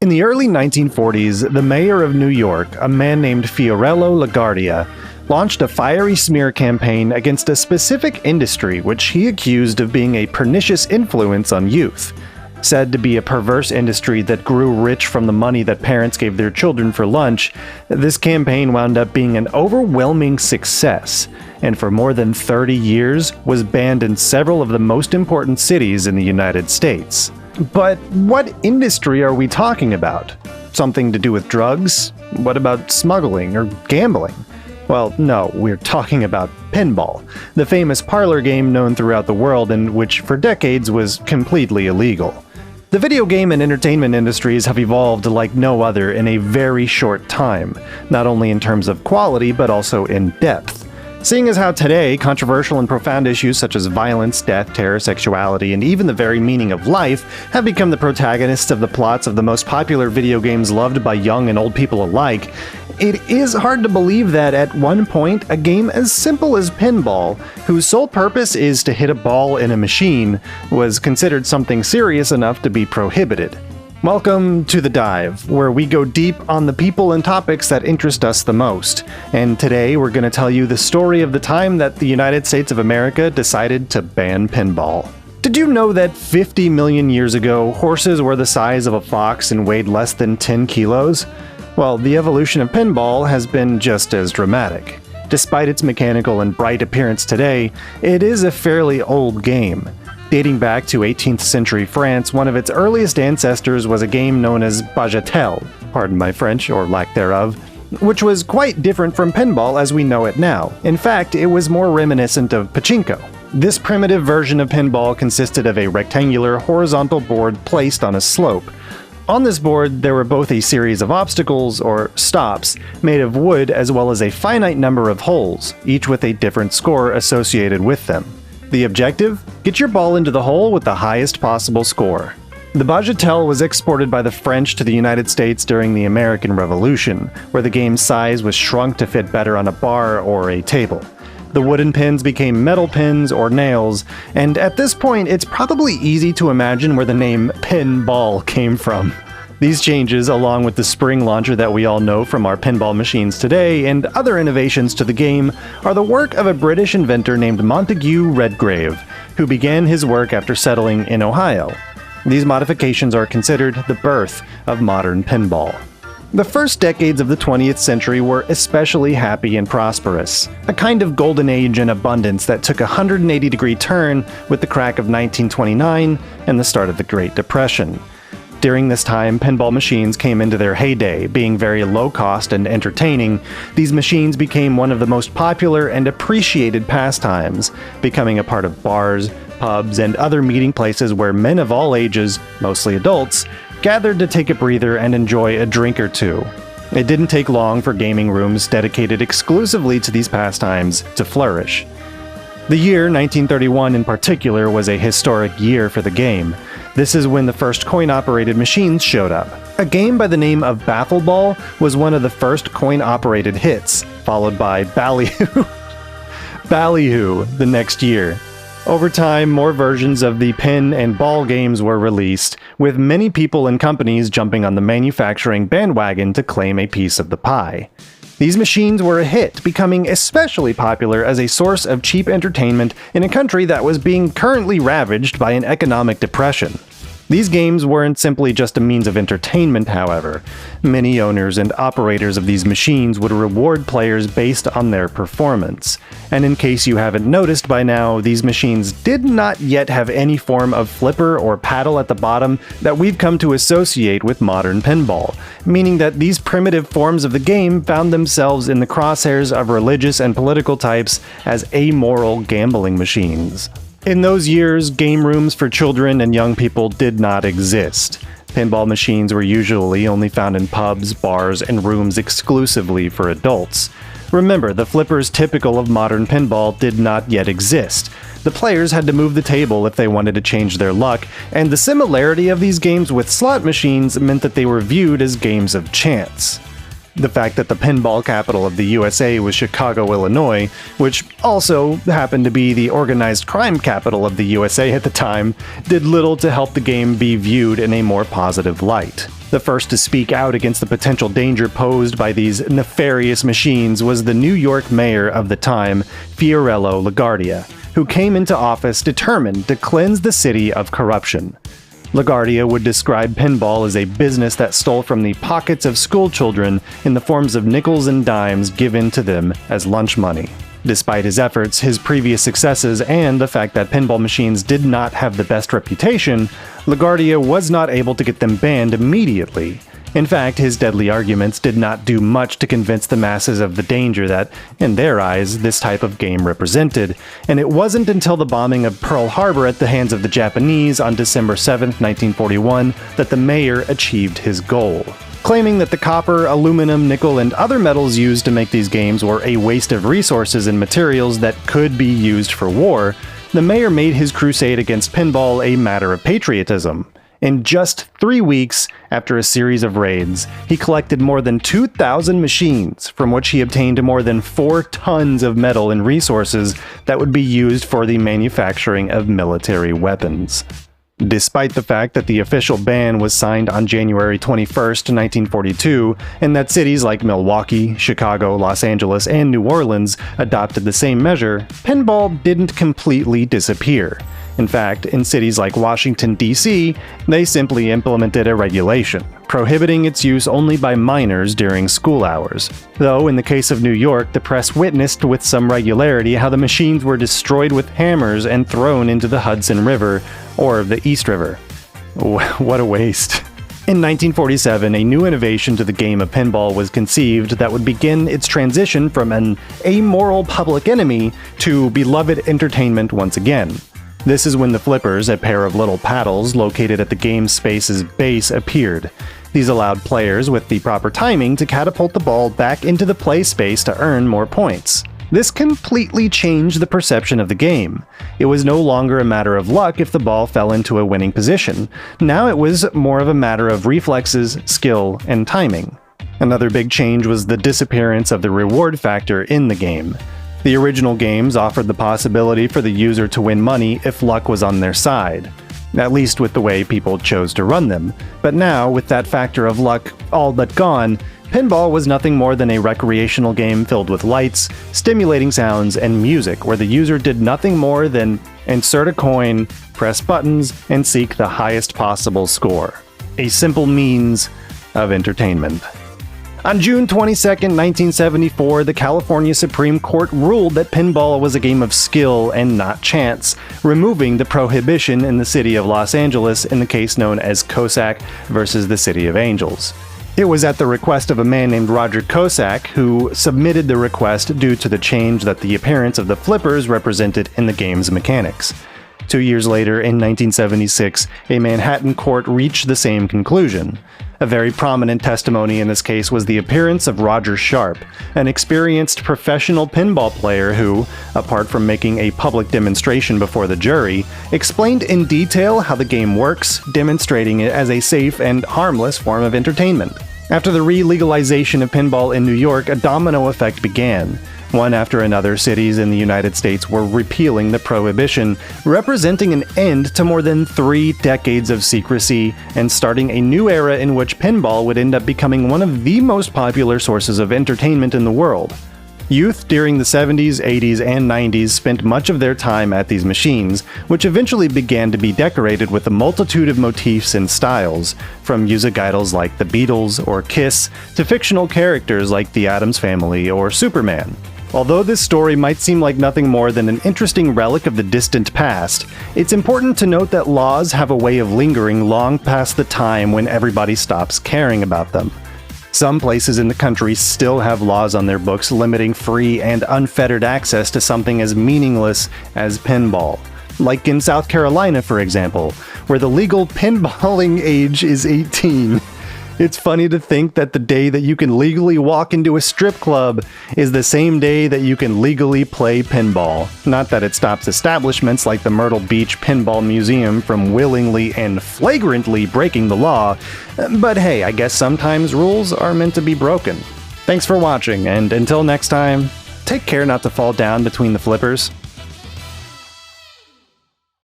In the early 1940s, the mayor of New York, a man named Fiorello LaGuardia, launched a fiery smear campaign against a specific industry which he accused of being a pernicious influence on youth. Said to be a perverse industry that grew rich from the money that parents gave their children for lunch, this campaign wound up being an overwhelming success, and for more than 30 years was banned in several of the most important cities in the United States. But what industry are we talking about? Something to do with drugs? What about smuggling or gambling? Well, no, we're talking about pinball, the famous parlor game known throughout the world and which for decades was completely illegal. The video game and entertainment industries have evolved like no other in a very short time, not only in terms of quality but also in depth. Seeing as how today, controversial and profound issues such as violence, death, terror, sexuality, and even the very meaning of life have become the protagonists of the plots of the most popular video games loved by young and old people alike, it is hard to believe that at one point, a game as simple as pinball, whose sole purpose is to hit a ball in a machine, was considered something serious enough to be prohibited. Welcome to The Dive, where we go deep on the people and topics that interest us the most. And today we're going to tell you the story of the time that the United States of America decided to ban pinball. Did you know that 50 million years ago, horses were the size of a fox and weighed less than 10 kilos? Well, the evolution of pinball has been just as dramatic. Despite its mechanical and bright appearance today, it is a fairly old game. Dating back to 18th century France, one of its earliest ancestors was a game known as bagatelle, pardon my French or lack thereof, which was quite different from pinball as we know it now. In fact, it was more reminiscent of pachinko. This primitive version of pinball consisted of a rectangular horizontal board placed on a slope. On this board, there were both a series of obstacles, or stops, made of wood as well as a finite number of holes, each with a different score associated with them. The objective? Get your ball into the hole with the highest possible score. The bagatelle was exported by the French to the United States during the American Revolution, where the game's size was shrunk to fit better on a bar or a table. The wooden pins became metal pins or nails, and at this point it's probably easy to imagine where the name pinball came from. These changes, along with the spring launcher that we all know from our pinball machines today, and other innovations to the game, are the work of a British inventor named Montague Redgrave, who began his work after settling in Ohio. These modifications are considered the birth of modern pinball. The first decades of the 20th century were especially happy and prosperous, a kind of golden age and abundance that took a 180-degree turn with the crack of 1929 and the start of the Great Depression. During this time, pinball machines came into their heyday, being very low-cost and entertaining. These machines became one of the most popular and appreciated pastimes, becoming a part of bars, pubs, and other meeting places where men of all ages, mostly adults, gathered to take a breather and enjoy a drink or two. It didn't take long for gaming rooms dedicated exclusively to these pastimes to flourish. The year 1931 in particular was a historic year for the game. This is when the first coin-operated machines showed up. A game by the name of Baffleball was one of the first coin-operated hits, followed by Ballyhoo the next year. Over time, more versions of the pin and ball games were released, with many people and companies jumping on the manufacturing bandwagon to claim a piece of the pie. These machines were a hit, becoming especially popular as a source of cheap entertainment in a country that was being currently ravaged by an economic depression. These games weren't simply just a means of entertainment, however. Many owners and operators of these machines would reward players based on their performance. And in case you haven't noticed by now, these machines did not yet have any form of flipper or paddle at the bottom that we've come to associate with modern pinball, meaning that these primitive forms of the game found themselves in the crosshairs of religious and political types as amoral gambling machines. In those years, game rooms for children and young people did not exist. Pinball machines were usually only found in pubs, bars, and rooms exclusively for adults. Remember, the flippers typical of modern pinball did not yet exist. The players had to move the table if they wanted to change their luck, and the similarity of these games with slot machines meant that they were viewed as games of chance. The fact that the pinball capital of the USA was Chicago, Illinois, which also happened to be the organized crime capital of the USA at the time, did little to help the game be viewed in a more positive light. The first to speak out against the potential danger posed by these nefarious machines was the New York mayor of the time, Fiorello LaGuardia, who came into office determined to cleanse the city of corruption. LaGuardia would describe pinball as a business that stole from the pockets of schoolchildren in the forms of nickels and dimes given to them as lunch money. Despite his efforts, his previous successes, and the fact that pinball machines did not have the best reputation, LaGuardia was not able to get them banned immediately. In fact, his deadly arguments did not do much to convince the masses of the danger that, in their eyes, this type of game represented, and it wasn't until the bombing of Pearl Harbor at the hands of the Japanese on December 7, 1941, that the mayor achieved his goal. Claiming that the copper, aluminum, nickel, and other metals used to make these games were a waste of resources and materials that could be used for war, the mayor made his crusade against pinball a matter of patriotism. In just 3 weeks, after a series of raids, he collected more than 2,000 machines, from which he obtained more than 4 tons of metal and resources that would be used for the manufacturing of military weapons. Despite the fact that the official ban was signed on January 21, 1942, and that cities like Milwaukee, Chicago, Los Angeles, and New Orleans adopted the same measure, pinball didn't completely disappear. In fact, in cities like Washington, D.C., they simply implemented a regulation, prohibiting its use only by minors during school hours. Though, in the case of New York, the press witnessed with some regularity how the machines were destroyed with hammers and thrown into the Hudson River, or the East River. What a waste. In 1947, a new innovation to the game of pinball was conceived that would begin its transition from an amoral public enemy to beloved entertainment once again. This is when the flippers, a pair of little paddles located at the game space's base, appeared. These allowed players with the proper timing to catapult the ball back into the play space to earn more points. This completely changed the perception of the game. It was no longer a matter of luck if the ball fell into a winning position. Now it was more of a matter of reflexes, skill, and timing. Another big change was the disappearance of the reward factor in the game. The original games offered the possibility for the user to win money if luck was on their side, at least with the way people chose to run them. But now, with that factor of luck all but gone, pinball was nothing more than a recreational game filled with lights, stimulating sounds, and music where the user did nothing more than insert a coin, press buttons, and seek the highest possible score. A simple means of entertainment. On June 22, 1974, the California Supreme Court ruled that pinball was a game of skill and not chance, removing the prohibition in the city of Los Angeles in the case known as Kosak versus the City of Angels. It was at the request of a man named Roger Kosak, who submitted the request due to the change that the appearance of the flippers represented in the game's mechanics. 2 years later, in 1976, a Manhattan court reached the same conclusion. A very prominent testimony in this case was the appearance of Roger Sharp, an experienced professional pinball player who, apart from making a public demonstration before the jury, explained in detail how the game works, demonstrating it as a safe and harmless form of entertainment. After the re-legalization of pinball in New York, a domino effect began. One after another, cities in the United States were repealing the prohibition, representing an end to more than 3 decades of secrecy and starting a new era in which pinball would end up becoming one of the most popular sources of entertainment in the world. Youth during the 70s, 80s, and 90s spent much of their time at these machines, which eventually began to be decorated with a multitude of motifs and styles, from music idols like the Beatles or Kiss to fictional characters like the Addams Family or Superman. Although this story might seem like nothing more than an interesting relic of the distant past, it's important to note that laws have a way of lingering long past the time when everybody stops caring about them. Some places in the country still have laws on their books limiting free and unfettered access to something as meaningless as pinball. Like in South Carolina, for example, where the legal pinballing age is 18. It's funny to think that the day that you can legally walk into a strip club is the same day that you can legally play pinball. Not that it stops establishments like the Myrtle Beach Pinball Museum from willingly and flagrantly breaking the law, but hey, I guess sometimes rules are meant to be broken. Thanks for watching, and until next time, take care not to fall down between the flippers.